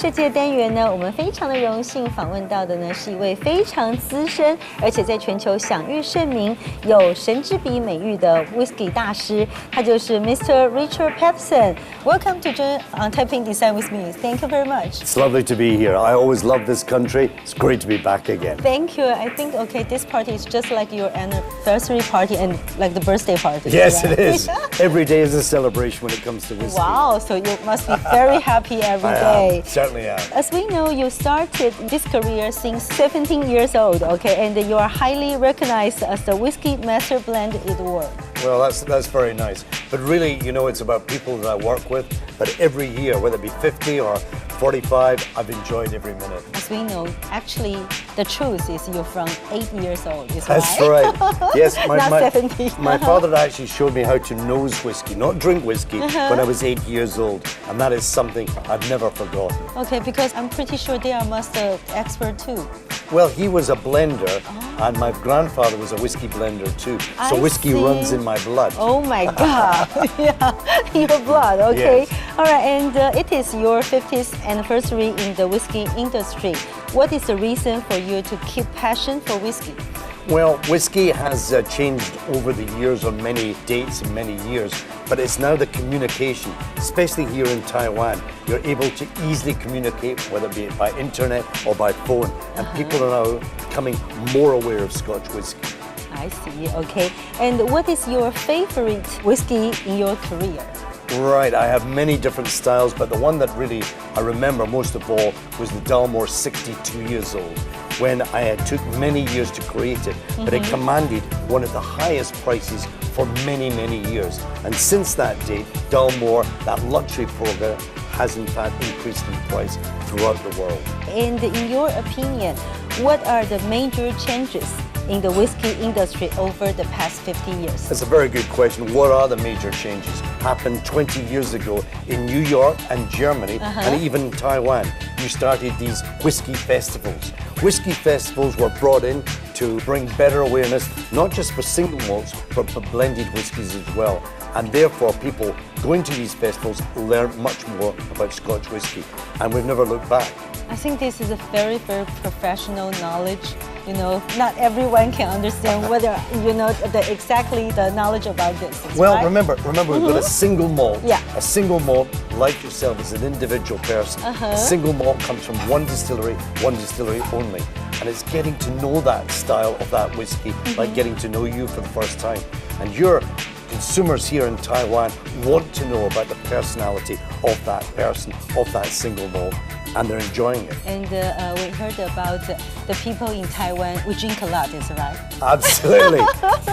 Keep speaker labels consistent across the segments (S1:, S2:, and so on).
S1: 设计的单元呢，我们非常的荣幸访问到的呢是一位非常资深，而且在全球享誉盛名、有神之笔美誉的 Whisky 大师，他就是 Mr. Richard Paterson. Welcome to join Taipei InDesign with me. Thank you very much.
S2: It's lovely to be here. I always love this country. It's great to be back again.
S1: Thank you. I think this party is just like your anniversary party and like the birthday party.
S2: Yes,
S1: right?
S2: it is. Every day is a celebration when it comes to whiskey.
S1: Wow, so you must be very happy every day.
S2: Certainly am.
S1: As we know, you started this career since 17 years old, okay, and you are highly recognized as the Whiskey Master Blend in the world.
S2: Well, that's very nice. But really, it's about people that I work with. But every year, whether it be 50 or 45, I've enjoyed every minute.
S1: As we know, actually, the truth is you're from 8 years old, is
S2: That's
S1: right?
S2: Yes,
S1: Not 70.
S2: My father actually showed me how to nose whiskey, not drink whiskey, when I was 8 years old. And that is something I've never forgotten.
S1: Okay, because I'm pretty sure they are master expert too.
S2: Well, he was a blender, and my grandfather was a whiskey blender too. So whiskey runs in my blood.
S1: Oh my God! Yeah, your blood. Okay.
S2: Yes.
S1: All right, and it is your 50th anniversary in the whiskey industry. What is the reason for you to keep passion for whiskey?
S2: Well, whiskey has changed over the years on many dates and many years, but it's now the communication, especially here in Taiwan. You're able to easily communicate, whether it be by internet or by phone, and people are now becoming more aware of Scotch whiskey.
S1: I see, okay. And what is your favorite whiskey in your career?
S2: Right, I have many different styles, but the one that really I remember most of all was the Dalmore 62 years old, when I took many years to create it, but it commanded one of the highest prices for many, many years. And since that date, Dalmore, that luxury program, has in fact increased in price throughout the world.
S1: And in your opinion, what are the major changes in the whiskey industry over the past 50 years?
S2: That's a very good question. What are the major changes? Happened 20 years ago in New York and Germany, and even Taiwan. You started these whiskey festivals. Whiskey festivals were brought in to bring better awareness, not just for single malts, but for blended whiskies as well. And therefore, people going to these festivals learn much more about Scotch whiskey. And we've never looked back.
S1: I think this is a very, very professional knowledge. Not everyone can understand whether, exactly the knowledge about this.
S2: Well,
S1: right?
S2: remember, we've got a single malt.
S1: Yeah.
S2: A single malt, like yourself, is an individual person. A single malt comes from one distillery only. And it's getting to know that style of that whiskey, like getting to know you for the first time. And your consumers here in Taiwan want to know about the personality of that person, of that single malt, and they're enjoying it.
S1: And we heard about the people in Taiwan, we drink a lot, is right?
S2: Absolutely.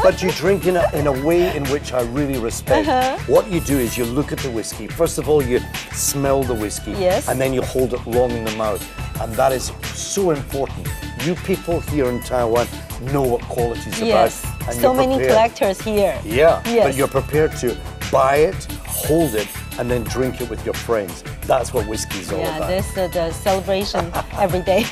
S2: But you drink in a way in which I really respect. What you do is you look at the whiskey. First of all, you smell the whiskey.
S1: Yes.
S2: And then you hold it long in the mouth. And that is so important. You people here in Taiwan know what quality is
S1: yes.
S2: about. And
S1: so many collectors here.
S2: Yeah,
S1: yes.
S2: But you're prepared to buy it, hold it, and then drink it with your friends. That's what whiskey is all about.
S1: Yeah, that's the celebration every day.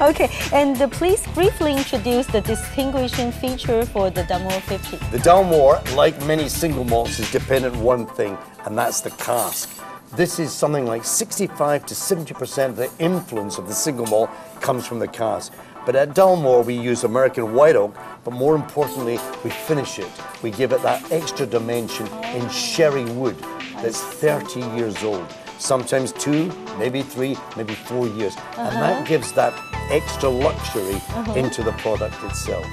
S1: Okay, and please briefly introduce the distinguishing feature for the Dalmore 50.
S2: The Dalmore, like many single malts, is dependent on one thing, and that's the cask. This is something like 65 to 70% of the influence of the single malt comes from the cask. But at Dalmore, we use American white oak, but more importantly, we finish it. We give it that extra dimension in sherry wood that's 30 years old. Sometimes 2, maybe 3, maybe 4 years. And that gives that extra luxury into the product itself.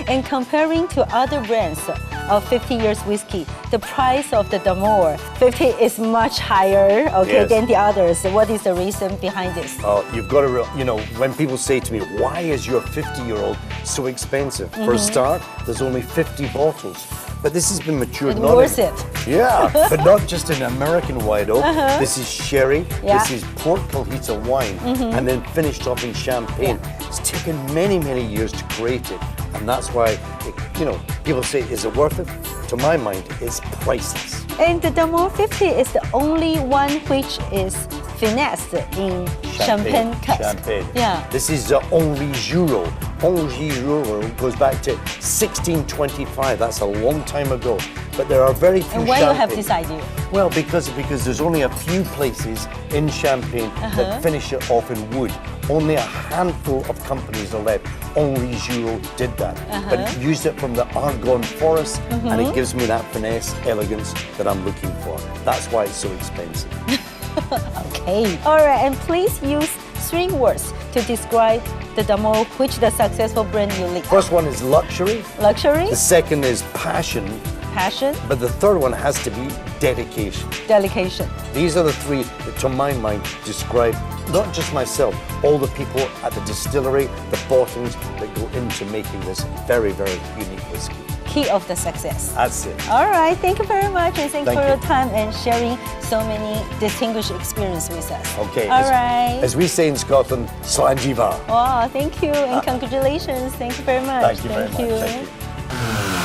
S1: And comparing to other brands of 50 years whiskey, the price of the Dalmore 50 is much higher, than the others. What is the reason behind this?
S2: You've got to, when people say to me, why is your 50-year-old so expensive? For a start, there's only 50 bottles. But this has been matured.
S1: Worth it.
S2: Yeah, but not just in American white oak. This is sherry, this is Port Colheita wine, and then finished off in champagne. It's taken many, many years to create it. And that's why, people say, is it worth it? To my mind, it's priceless.
S1: And the Dalmore 50 is the only one which is finessed in champagne cask.
S2: Champagne.
S1: Yeah.
S2: This is Henri Juro. Henri Juro goes back to 1625. That's a long time ago. but there are very few
S1: And why you have
S2: champagne.
S1: this idea?
S2: Well, because there's only a few places in Champagne that finish it off in wood. Only a handful of companies are left. Henri Giraud did that, but it used it from the Argonne forest, and it gives me that finesse, elegance that I'm looking for. That's why it's so expensive.
S1: Okay. All right, and please use 3 words to describe the Dalmore, which the successful brand you lead.
S2: First one is luxury.
S1: Luxury,
S2: The second is passion,
S1: passion,
S2: but the third one has to be dedication.
S1: dedication.
S2: These are the 3 that, to my mind, describe not just myself, all the people at the distillery, the bottoms that go into making this very, very unique whiskey.
S1: Key of the success.
S2: That's it.
S1: All right, thank you very much, and thanks
S2: Thank
S1: for
S2: you.
S1: your time and sharing so many distinguished experience with us.
S2: Okay.
S1: All right.
S2: As we say in Scotland, Slanjiva.
S1: Wow, thank you and congratulations. Thank you very much.
S2: Thank you very much. Thank you.